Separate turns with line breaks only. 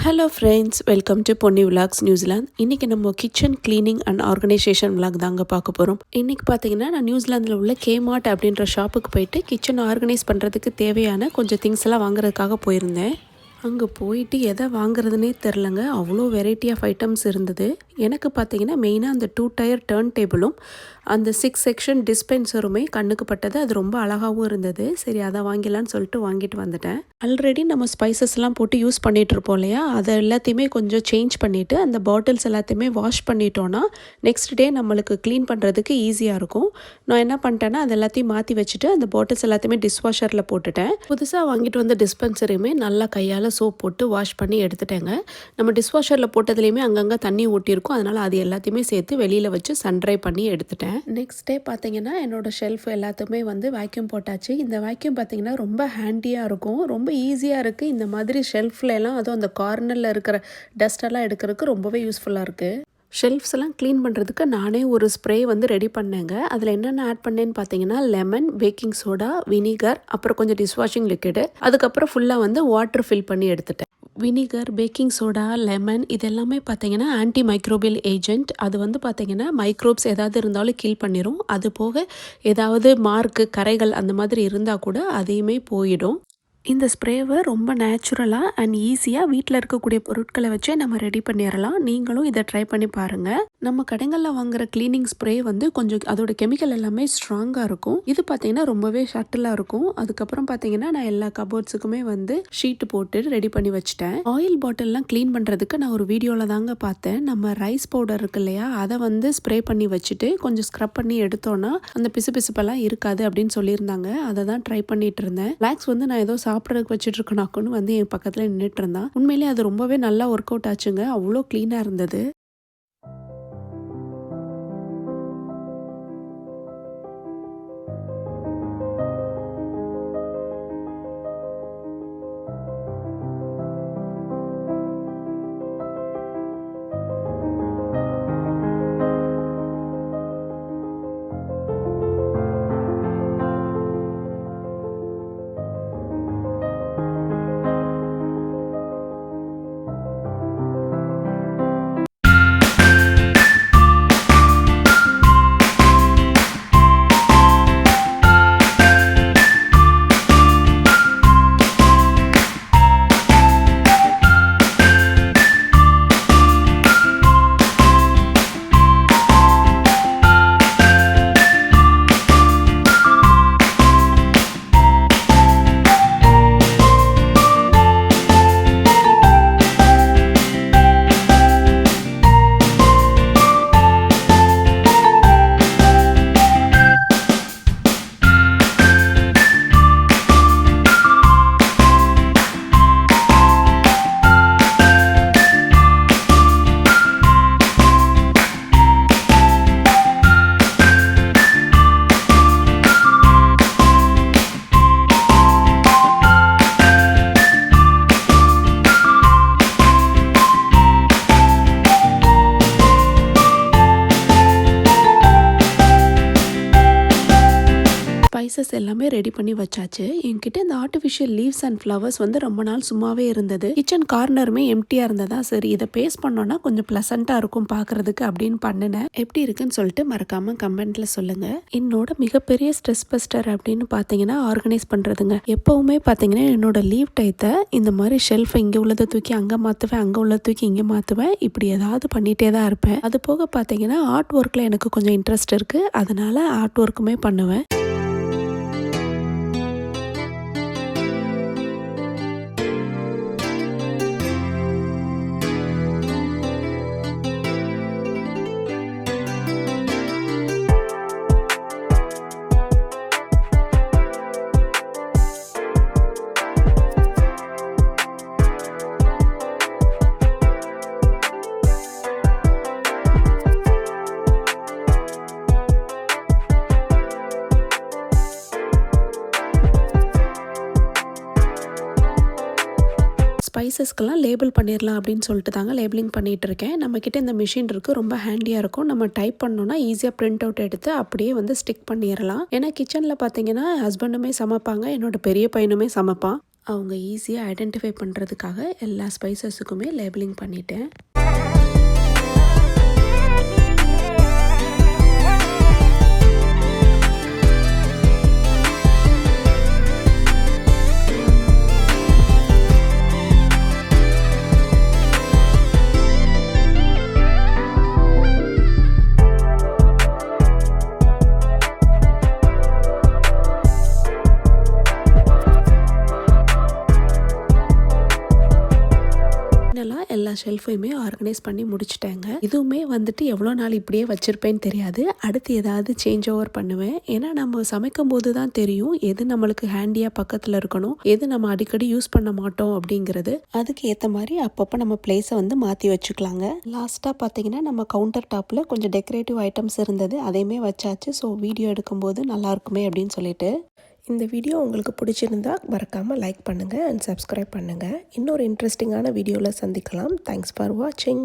Hello friends, welcome to Ponni vlogs New Zealand. இன்றைக்கி நம்ம kitchen cleaning and organisation vlog தாங்க பார்க்க போகிறோம். இன்றைக்கி பார்த்தீங்கன்னா நான் நியூசிலாந்தில் உள்ள கேமார்ட் அப்படின்ற ஷாப்புக்கு போயிட்டு கிச்சன் ஆர்கனைஸ் பண்ணுறதுக்கு தேவையான கொஞ்சம் திங்ஸ் எல்லாம் வாங்குறதுக்காக போயிருந்தேன். அங்கே போயிட்டு எதை வாங்குறதுனே தெரிலங்க. அவ்வளோ வெரைட்டி ஆஃப் ஐட்டம்ஸ் இருந்தது. எனக்கு பார்த்தீங்கன்னா மெயினாக அந்த 2 டயர் டர்ன் டேபிளும் அந்த 6 செக்ஷன் டிஸ்பென்சருமே கண்ணுக்கு பட்டது. அது ரொம்ப அழகாகவும் இருந்தது. சரி, அதை வாங்கிடலான்னு சொல்லிட்டு வாங்கிட்டு வந்துட்டேன். ஆல்ரெடி நம்ம ஸ்பைசஸ்லாம் போட்டு யூஸ் பண்ணிகிட்ருப்போம் இல்லையா, அதை எல்லாத்தையுமே கொஞ்சம் சேஞ்ச் பண்ணிவிட்டு அந்த பாட்டில்ஸ் எல்லாத்தையுமே வாஷ் பண்ணிட்டோன்னா நெக்ஸ்ட் டே நம்மளுக்கு க்ளீன் பண்ணுறதுக்கு ஈஸியாக இருக்கும். நான் என்ன பண்ணிட்டேன்னா அது எல்லாத்தையும் மாற்றி வச்சுட்டு அந்த பாட்டில்ஸ் எல்லாத்தையுமே டிஷ்வாஷரில் போட்டுட்டேன். புதுசாக வாங்கிட்டு வந்த டிஸ்பென்சரையுமே நல்லா கையால் சோப் போட்டு வாஷ் பண்ணி எடுத்துட்டேங்க. நம்ம டிஷ்வாஷரில் போட்டதுலேயுமே அங்கங்கே தண்ணி ஊட்டியிருக்கும். அதனால் அது எல்லாத்தையுமே சேர்த்து வெளியில் வச்சு சன்ட்ரை பண்ணி எடுத்துட்டேன். நெக்ஸ்ட் டே பார்த்தீங்கன்னா என்னோடய ஷெல்ஃப் எல்லாத்துமே வேக்யூம் போட்டாச்சு. இந்த வேக்யூம் பார்த்தீங்கன்னா ரொம்ப ஹேண்டியாக இருக்கும், ரொம்ப ஈஸியாக இருக்குது. இந்த மாதிரி ஷெல்ஃப்ல எல்லாம் அதுவும் அந்த கார்னரில் இருக்கிற டஸ்டெல்லாம் எடுக்கிறதுக்கு ரொம்பவே யூஸ்ஃபுல்லாக இருக்குது. ஷெல்ஃப்ஸ் எல்லாம் க்ளீன் பண்ணுறதுக்கு நானே ஒரு ஸ்ப்ரே ரெடி பண்ணேங்க. அதில் என்னென்ன ஆட் பண்ணேன்னு பார்த்தீங்கன்னா லெமன், பேக்கிங் சோடா, வினிகர், அப்புறம் கொஞ்சம் டிஷ்வாஷிங் லிக்விடு, அதுக்கப்புறம் ஃபுல்லாக வாட்டர் ஃபில் பண்ணி எடுத்துட்டேன். வினிகர், பேக்கிங் சோடா, லெமன் இதெல்லாமே பார்த்தீங்கன்னா ஆன்டி மைக்ரோபியல் ஏஜென்ட். அது பார்த்தீங்கன்னா மைக்ரோப்ஸ் ஏதாவது இருந்தாலும் கில் பண்ணிடும். அது போக ஏதாவது மார்க்கு, கரைகள் அந்த மாதிரி இருந்தால் கூட அதையுமே போயிடும். இந்த ஸ்ப்ரேவை ரொம்ப நேச்சுரலாக அண்ட் ஈஸியாக வீட்டில் இருக்கக்கூடிய பொருட்களை வச்சே நம்ம ரெடி பண்ணிடலாம். நீங்களும் இதை ட்ரை பண்ணி பாருங்கள். நம்ம கடைகளில் வாங்குகிற க்ளீனிங் ஸ்ப்ரே கொஞ்சம் அதோட கெமிக்கல் எல்லாமே ஸ்ட்ராங்காக இருக்கும். இது பார்த்தீங்கன்னா ரொம்பவே ஷட்டிலாக இருக்கும். அதுக்கப்புறம் பார்த்தீங்கன்னா நான் எல்லா கபோர்ட்ஸுக்குமே ஷீட்டு போட்டு ரெடி பண்ணி வச்சுட்டேன். ஆயில் பாட்டில்லாம் க்ளீன் பண்ணுறதுக்கு நான் ஒரு வீடியோவில் தாங்க பார்த்தேன். நம்ம ரைஸ் பவுடர் இருக்கு இல்லையா, அதை ஸ்ப்ரே பண்ணி வச்சுட்டு கொஞ்சம் ஸ்க்ரப் பண்ணி எடுத்தோன்னா அந்த பிசுப்பெல்லாம் இருக்காது அப்படின்னு சொல்லியிருந்தாங்க. அதை தான் ட்ரை பண்ணிட்டு இருந்தேன். ரிலாக்ஸ் நான் ஏதோ சாப்பிட்றதுக்கு வச்சுட்டு இருக்கனாக்குன்னு என் பக்கத்தில் நின்றுட்டு இருந்தான். உண்மையிலேயே அது ரொம்பவே நல்லா ஒர்க் அவுட் ஆச்சுங்க. அவ்வளோ க்ளீனாக இருந்தது. ஸ்பைசஸ் எல்லாமே ரெடி பண்ணி வச்சாச்சு. என்கிட்ட இந்த ஆர்டிஃபிஷியல் லீவ்ஸ் அண்ட் ஃப்ளவர்ஸ் ரொம்ப நாள் சும்மாவே இருந்தது. கிச்சன் கார்னருமே எம்டியாக இருந்ததா, சரி இதை பேஸ்ட் பண்ணோன்னா கொஞ்சம் ப்ளசண்ட்டாக இருக்கும் பார்க்குறதுக்கு அப்படின்னு பண்ணினேன். எப்படி இருக்குன்னு சொல்லிட்டு மறக்காமல் கமெண்ட்டில் சொல்லுங்கள். என்னோட மிகப்பெரிய ஸ்ட்ரெஸ் பஸ்டர் அப்படின்னு பார்த்தீங்கன்னா ஆர்கனைஸ் பண்ணுறதுங்க. எப்போவுமே பார்த்தீங்கன்னா என்னோட லீவ் டயத்தை இந்த மாதிரி ஷெல்ஃபை இங்கே உள்ளதை தூக்கி அங்கே மாற்றுவேன், அங்கே உள்ளதை தூக்கி இங்கே மாற்றுவேன். இப்படி ஏதாவது பண்ணிகிட்டே தான் இருப்பேன். அது போக பார்த்தீங்கன்னா ஆர்ட் ஒர்க்கில் எனக்கு கொஞ்சம் இன்ட்ரெஸ்ட் இருக்குது. அதனால் ஆர்ட் ஒர்க்குமே பண்ணுவேன். ஸ்பைசஸ்க்கெல்லாம் லேபிள் பண்ணிடலாம் அப்படின்னு சொல்லிட்டு தாங்க லேபிளிங் பண்ணிகிட்டு இருக்கேன். நம்மக்கிட்ட இந்த மிஷின் இருக்குது, ரொம்ப ஹேண்டியாக இருக்கும். நம்ம டைப் பண்ணோன்னா ஈஸியாக பிரிண்ட் அவுட் எடுத்து அப்படியே ஸ்டிக் பண்ணிடலாம். ஏன்னா கிச்சனில் பார்த்தீங்கன்னா ஹஸ்பண்டுமே சமைப்பாங்க, என்னோட பெரிய பையனுமே சமைப்பான். அவங்க ஈஸியாக ஐடென்டிஃபை பண்ணுறதுக்காக எல்லா ஸ்பைசஸுக்குமே லேபிளிங் பண்ணிட்டேன். எல்லா ஷெல்ஃபையுமே ஆர்கனைஸ் பண்ணி முடிச்சிட்டேங்க. இதுவுமே வந்துட்டு எவ்வளோ நாள் இப்படியே வச்சிருப்பேன்னு தெரியாது. அடுத்து ஏதாவது சேஞ்ச் ஓவர் பண்ணுவேன். ஏன்னா நம்ம சமைக்கும் போது தான் தெரியும் எது நம்மளுக்கு ஹேண்டியாக பக்கத்தில் இருக்கணும், எது நம்ம அடிக்கடி யூஸ் பண்ண மாட்டோம் அப்படிங்கிறது. அதுக்கு ஏற்ற மாதிரி அப்பப்போ நம்ம பிளேஸை வந்து மாற்றி வச்சுக்கலாங்க. லாஸ்ட்டாக பார்த்தீங்கன்னா நம்ம கவுண்டர் டாப்பில் கொஞ்சம் டெக்கரேட்டிவ் ஐட்டம்ஸ் இருந்தது, அதையுமே வச்சாச்சு. ஸோ வீடியோ எடுக்கும்போது நல்லா இருக்குமே அப்படின்னு சொல்லிட்டு. இந்த வீடியோ உங்களுக்கு பிடிச்சிருந்தா மறக்காமல் லைக் பண்ணுங்கள் அண்ட் சப்ஸ்கிரைப் பண்ணுங்கள். இன்னொரு இன்ட்ரெஸ்டிங்கான வீடியோவில் சந்திக்கலாம். தேங்க்ஸ் ஃபார் வாட்சிங்.